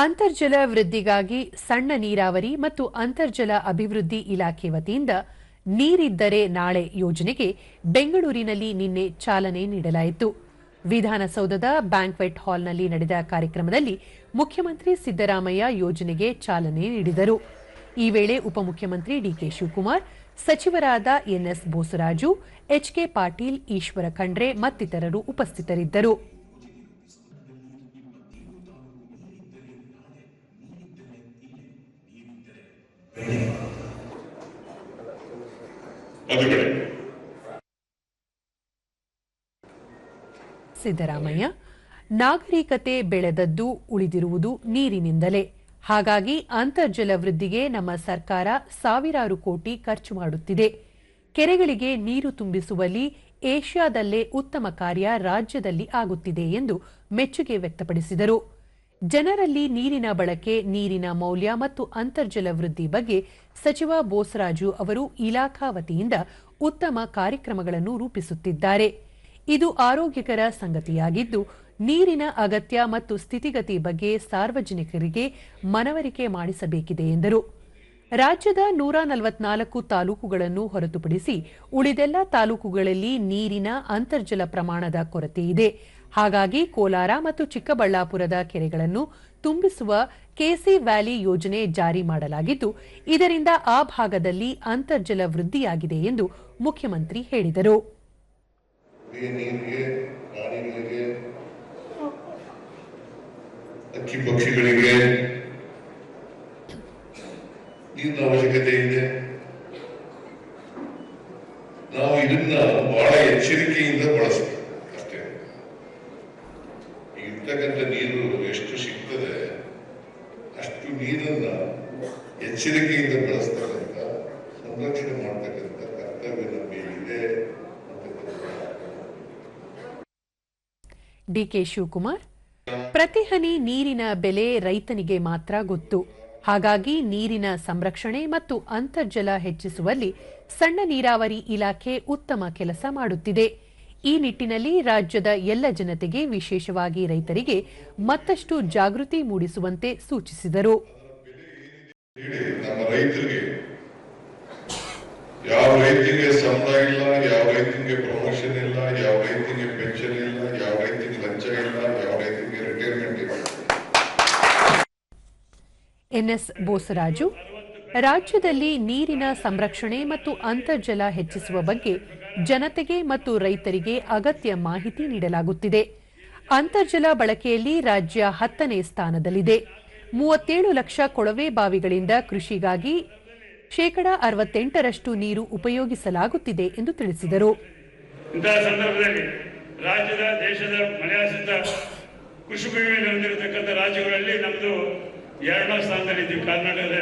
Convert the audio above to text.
ಅಂತರ್ಜಲ ವೃದ್ಧಿಗಾಗಿ ಸಣ್ಣ ನೀರಾವರಿ ಮತ್ತು ಅಂತರ್ಜಲ ಅಭಿವೃದ್ಧಿ ಇಲಾಖೆ ವತಿಯಿಂದ ನೀರಿದ್ದರೆ ನಾಳೆ ಯೋಜನೆಗೆ ಬೆಂಗಳೂರಿನಲ್ಲಿ ನಿನ್ನೆ ಚಾಲನೆ ನೀಡಲಾಯಿತು. ವಿಧಾನಸೌಧದ ಬ್ಯಾಂಕ್ವೆಟ್ ಹಾಲ್ನಲ್ಲಿ ನಡೆದ ಕಾರ್ಯಕ್ರಮದಲ್ಲಿ ಮುಖ್ಯಮಂತ್ರಿ ಸಿದ್ದರಾಮಯ್ಯ ಯೋಜನೆಗೆ ಚಾಲನೆ ನೀಡಿದರು. ಈ ವೇಳೆ ಉಪಮುಖ್ಯಮಂತ್ರಿ ಡಿಕೆ ಶಿವಕುಮಾರ್, ಸಚಿವರಾದ ಎನ್ಎಸ್ ಬೋಸರಾಜು, ಎಚ್ಕೆ ಪಾಟೀಲ್, ಈಶ್ವರ ಖಂಡ್ರೆ ಮತ್ತಿತರರು ಉಪಸ್ಥಿತರಿದ್ದರು. ಸಿದ್ದರಾಮಯ್ಯ, ನಾಗರಿಕತೆ ಬೆಳೆದದ್ದು ಉಳಿದಿರುವುದು ನೀರಿನಿಂದಲೇ. ಹಾಗಾಗಿ ಅಂತರ್ಜಲ ವೃದ್ಧಿಗೆ ನಮ್ಮ ಸರ್ಕಾರ ಸಾವಿರಾರು ಕೋಟಿ ಖರ್ಚು ಮಾಡುತ್ತಿದೆ. ಕೆರೆಗಳಿಗೆ ನೀರು ತುಂಬಿಸುವಲ್ಲಿ ಏಷ್ಯಾದಲ್ಲೇ ಉತ್ತಮ ಕಾರ್ಯ ರಾಜ್ಯದಲ್ಲಿ ಆಗುತ್ತಿದೆ ಎಂದು ಮೆಚ್ಚುಗೆ ವ್ಯಕ್ತಪಡಿಸಿದರು. ಜನರಲ್ಲಿ ನೀರಿನ ಬಳಕೆ, ನೀರಿನ ಮೌಲ್ಯ ಮತ್ತು ಅಂತರ್ಜಲ ವೃದ್ಧಿ ಬಗ್ಗೆ ಸಚಿವ ಬೋಸರಾಜು ಅವರು ಇಲಾಖಾ ವತಿಯಿಂದ ಉತ್ತಮ ಕಾರ್ಯಕ್ರಮಗಳನ್ನು ರೂಪಿಸುತ್ತಿದ್ದಾರೆ. ಇದು ಆರೋಗ್ಯಕರ ಸಂಗತಿಯಾಗಿದ್ದು, ನೀರಿನ ಅಗತ್ಯ ಮತ್ತು ಸ್ಥಿತಿಗತಿ ಬಗ್ಗೆ ಸಾರ್ವಜನಿಕರಿಗೆ ಮನವರಿಕೆ ಮಾಡಿಸಬೇಕಿದೆ ಎಂದರು. ರಾಜ್ಯದ 144 ತಾಲೂಕುಗಳನ್ನು ಹೊರತುಪಡಿಸಿ ಉಳಿದೆಲ್ಲ ತಾಲೂಕುಗಳಲ್ಲಿ ನೀರಿನ ಅಂತರ್ಜಲ ಪ್ರಮಾಣದ ಕೊರತೆ ಇದೆ. ಹಾಗಾಗಿ ಕೋಲಾರ ಮತ್ತು ಚಿಕ್ಕಬಳ್ಳಾಪುರದ ಕೆರೆಗಳನ್ನು ತುಂಬಿಸುವ ಕೆಸಿ ವ್ಯಾಲಿ ಯೋಜನೆ ಜಾರಿ ಮಾಡಲಾಗಿದ್ದು, ಇದರಿಂದ ಆ ಭಾಗದಲ್ಲಿ ಅಂತರ್ಜಲ ವೃದ್ಧಿಯಾಗಿದೆ ಎಂದು ಮುಖ್ಯಮಂತ್ರಿ ಹೇಳಿದರು. ಅಕ್ಕಿ ಪಕ್ಷಿಗಳಿಗೆ ನೀರಿನ ಅವಶ್ಯಕತೆ ಇದೆ. ನಾವು ಇದನ್ನ ಬಹಳ ಎಚ್ಚರಿಕೆಯಿಂದ ಬಳಸಬೇಕು ಅಷ್ಟೇ. ಇರ್ತಕ್ಕಂಥ ನೀರು ಎಷ್ಟು ಸಿಗ್ತದೆ ಅಷ್ಟು ನೀರನ್ನ ಎಚ್ಚರಿಕೆಯಿಂದ ಬಳಸ್ತಕ್ಕಂಥ, ಸಂರಕ್ಷಣೆ ಮಾಡತಕ್ಕಂಥ ಕರ್ತವ್ಯ ನಮ್ಮ ಮೇಲಿದೆ. ಡಿಕೆ ಶಿವಕುಮಾರ್, ಪ್ರತಿ ಹನಿ ನೀರಿನ ಬೆಲೆ ರೈತನಿಗೆ ಮಾತ್ರ ಗೊತ್ತು. ಹಾಗಾಗಿ ನೀರಿನ ಸಂರಕ್ಷಣೆ ಮತ್ತು ಅಂತರ್ಜಲ ಹೆಚ್ಚಿಸುವಲ್ಲಿ ಸಣ್ಣ ನೀರಾವರಿ ಇಲಾಖೆ ಉತ್ತಮ ಕೆಲಸ ಮಾಡುತ್ತಿದೆ. ಈ ನಿಟ್ಟಿನಲ್ಲಿ ರಾಜ್ಯದ ಎಲ್ಲ ಜನತೆಗೆ, ವಿಶೇಷವಾಗಿ ರೈತರಿಗೆ ಮತ್ತಷ್ಟು ಜಾಗೃತಿ ಮೂಡಿಸುವಂತೆ ಸೂಚಿಸಿದರು. ಯಾವ ರೈತರಿಗೆ ಸಂಬಳ ಇಲ್ಲ, ಯಾವ ರೈತರಿಗೆ ಪ್ರಮೋಷನ್ ಇಲ್ಲ, ಯಾವ ರೈತರಿಗೆ ಪೆನ್ಷನ್ ಇಲ್ಲ, ಯಾವ ರೈತರಿಗೆ ಲಂಚ ಇಲ್ಲ, ಯಾವ ರೈತರಿಗೆ ರಿಟೈರ್ಮೆಂಟ್ ಇಲ್ಲ. ಎನ್ಎಸ್ ಬೋಸರಾಜು, ರಾಜ್ಯದಲ್ಲಿ ನೀರಿನ ಸಂರಕ್ಷಣೆ ಮತ್ತು ಅಂತರ್ಜಲ ಹೆಚ್ಚಿಸುವ ಬಗ್ಗೆ ಜನತೆಗೆ ಮತ್ತು ರೈತರಿಗೆ ಅಗತ್ಯ ಮಾಹಿತಿ ನೀಡಲಾಗುತ್ತಿದೆ. ಅಂತರ್ಜಲ ಬಳಕೆಯಲ್ಲಿ ರಾಜ್ಯ 10ನೇ ಸ್ಥಾನದಲ್ಲಿದೆ. 37 ಲಕ್ಷ ಕೊಳವೆ ಬಾವಿಗಳಿಂದ ಕೃಷಿಗಾಗಿ 68% ನೀರು ಉಪಯೋಗಿಸಲಾಗುತ್ತಿದೆ ಎಂದು ತಿಳಿಸಿದರು. ಇಂತಹ ಸಂದರ್ಭದಲ್ಲಿ ರಾಜ್ಯದ, ದೇಶದ ಮಳೆಯಾಶ್ರಿತ ಕೃಷಿ ಭೂಮಿಯನ್ನು ಹೊಂದಿರತಕ್ಕಂಥ ರಾಜ್ಯಗಳಲ್ಲಿ ನಮ್ಮದು 2ನೇ ಸ್ಥಾನದಲ್ಲಿದ್ದೀವಿ. ಕರ್ನಾಟಕದ